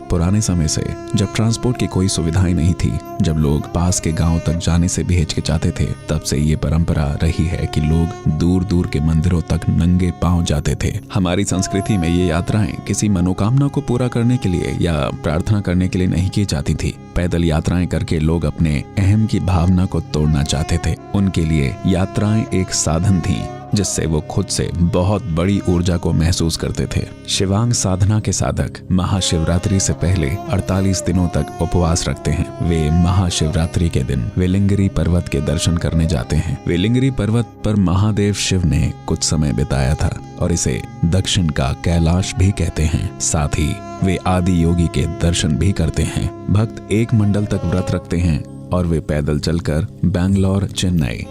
पुराने समय से, जब ट्रांसपोर्ट की कोई सुविधाएं नहीं थी, जब लोग पास के गांव तक जाने से भी हिचकिचाते थे, तब से ये परंपरा रही है कि लोग दूर दूर के मंदिरों तक नंगे पांव जाते थे। हमारी संस्कृति में ये यात्राएं किसी मनोकामना को पूरा करने के लिए या प्रार्थना करने के लिए नहीं की जाती थी। पैदल यात्राएं करके लोग अपने अहम की भावना को तोड़ना चाहते थे। उनके लिए यात्राएं एक साधन थी जिससे वो खुद से बहुत बड़ी ऊर्जा को महसूस करते थे। शिवांग साधना के साधक महाशिवरात्रि से पहले 48 दिनों तक उपवास रखते हैं। वे महाशिवरात्रि के दिन वेलिंगरी पर्वत के दर्शन करने जाते हैं। वेलिंगरी पर्वत पर महादेव शिव ने कुछ समय बिताया था और इसे दक्षिण का कैलाश भी कहते हैं। साथ ही वे आदि योगी के दर्शन भी करते हैं। भक्त एक मंडल तक व्रत रखते हैं और वे पैदल चलकर बैंगलोर, चेन्नई,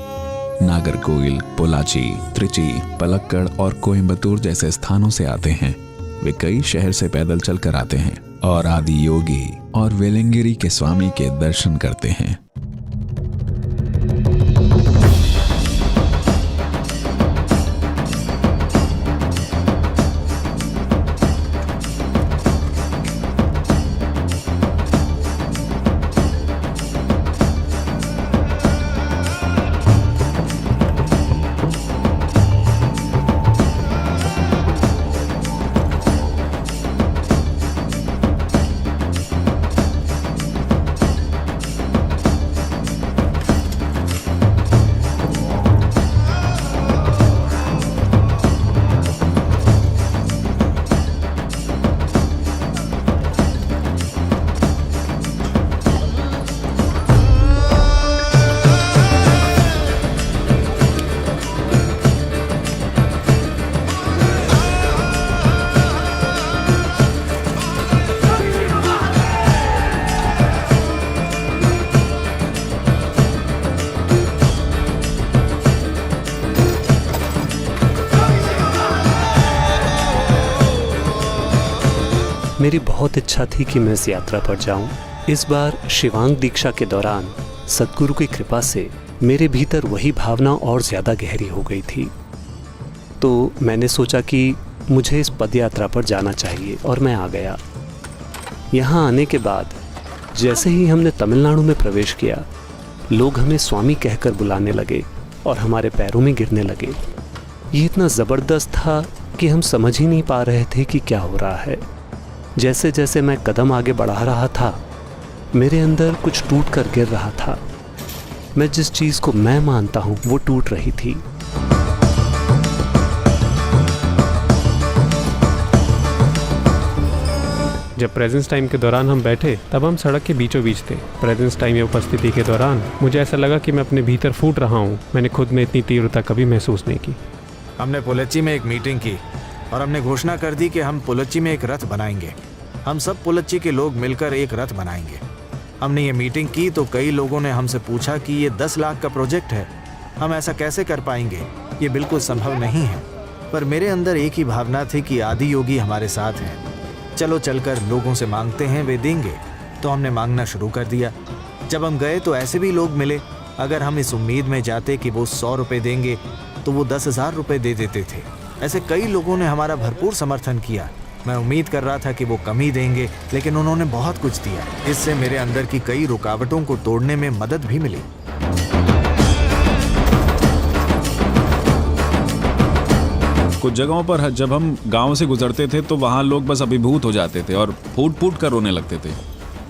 नागरकोइल, पोलाची, त्रिची, पलक्कड़ और कोयम्बतूर जैसे स्थानों से आते हैं। वे कई शहर से पैदल चलकर आते हैं और आदि योगी और वेलिंगिरी के स्वामी के दर्शन करते हैं। मेरी बहुत इच्छा थी कि मैं इस यात्रा पर जाऊं। इस बार शिवांग दीक्षा के दौरान सद्गुरु की कृपा से मेरे भीतर वही भावना और ज़्यादा गहरी हो गई थी। तो मैंने सोचा कि मुझे इस पद यात्रा पर जाना चाहिए और मैं आ गया। यहाँ आने के बाद जैसे ही हमने तमिलनाडु में प्रवेश किया, लोग हमें स्वामी कहकर बुलाने लगे और हमारे पैरों में गिरने लगे। ये इतना ज़बरदस्त था कि हम समझ ही नहीं पा रहे थे कि क्या हो रहा है। जैसे जैसे मैं कदम आगे बढ़ा रहा था, मेरे अंदर कुछ टूट कर गिर रहा था। मैं जिस चीज़ को मैं मानता हूँ वो टूट रही थी। जब प्रेजेंस टाइम के दौरान हम बैठे तब हम सड़क के बीचों बीच थे। प्रेजेंस टाइम या उपस्थिति के दौरान मुझे ऐसा लगा कि मैं अपने भीतर फूट रहा हूँ। मैंने खुद में इतनी तीव्रता कभी महसूस नहीं की। हमने पोलच्ची में एक मीटिंग की और हमने घोषणा कर दी कि हम पोलच्ची में एक रथ बनाएंगे। हम सब पोलच्ची के लोग मिलकर एक रथ बनाएंगे। हमने ये मीटिंग की तो कई लोगों ने हमसे पूछा कि ये 10 लाख का प्रोजेक्ट है, हम ऐसा कैसे कर पाएंगे, ये बिल्कुल संभव नहीं है। पर मेरे अंदर एक ही भावना थी कि आदि योगी हमारे साथ हैं। चलो चलकर लोगों से मांगते हैं, वे देंगे। तो हमने मांगना शुरू कर दिया। जब हम गए तो ऐसे भी लोग मिले। अगर हम इस उम्मीद में जाते कि वो 100 रुपये देंगे तो वो 10,000 रुपये दे देते थे। ऐसे कई लोगों ने हमारा भरपूर समर्थन किया। मैं उम्मीद कर रहा था कि वो कम ही देंगे, लेकिन उन्होंने बहुत कुछ दिया। इससे मेरे अंदर की कई रुकावटों को तोड़ने में मदद भी मिली। कुछ जगहों पर जब हम गांव से गुजरते थे तो वहाँ लोग बस अभिभूत हो जाते थे और फूट फूट कर रोने लगते थे।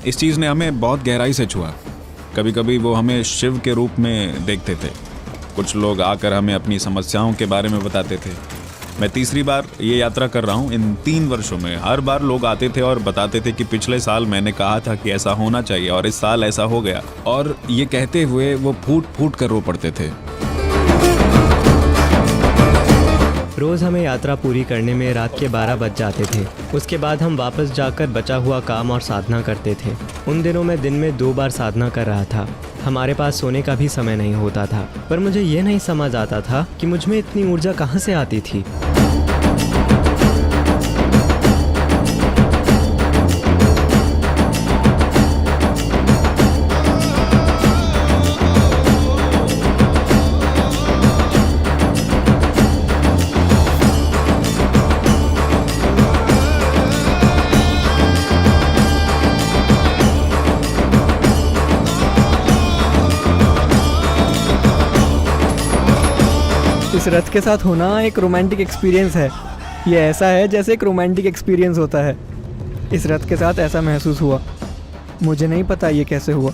इस चीज़ ने हमें बहुत गहराई से छुआ। कभी कभी वो हमें शिव के रूप में देखते थे। कुछ लोग आकर हमें अपनी समस्याओं के बारे में बताते थे। मैं तीसरी बार ये यात्रा कर रहा हूँ इन 3 वर्षों में। हर बार लोग आते थे और बताते थे कि पिछले साल मैंने कहा था कि ऐसा होना चाहिए और इस साल ऐसा हो गया। और ये कहते हुए वो फूट फूट कर रो पड़ते थे। रोज़ हमें यात्रा पूरी करने में रात के 12 बज जाते थे। उसके बाद हम वापस जाकर बचा हुआ काम और साधना करते थे। उन दिनों में दिन में 2 बार साधना कर रहा था। हमारे पास सोने का भी समय नहीं होता था। पर मुझे ये नहीं समझ आता था कि मुझ में इतनी ऊर्जा कहाँ से आती थी। रथ के साथ होना एक रोमांटिक एक्सपीरियंस है। ये ऐसा है जैसे एक रोमांटिक एक्सपीरियंस होता है। इस रथ के साथ ऐसा महसूस हुआ। मुझे नहीं पता ये कैसे हुआ।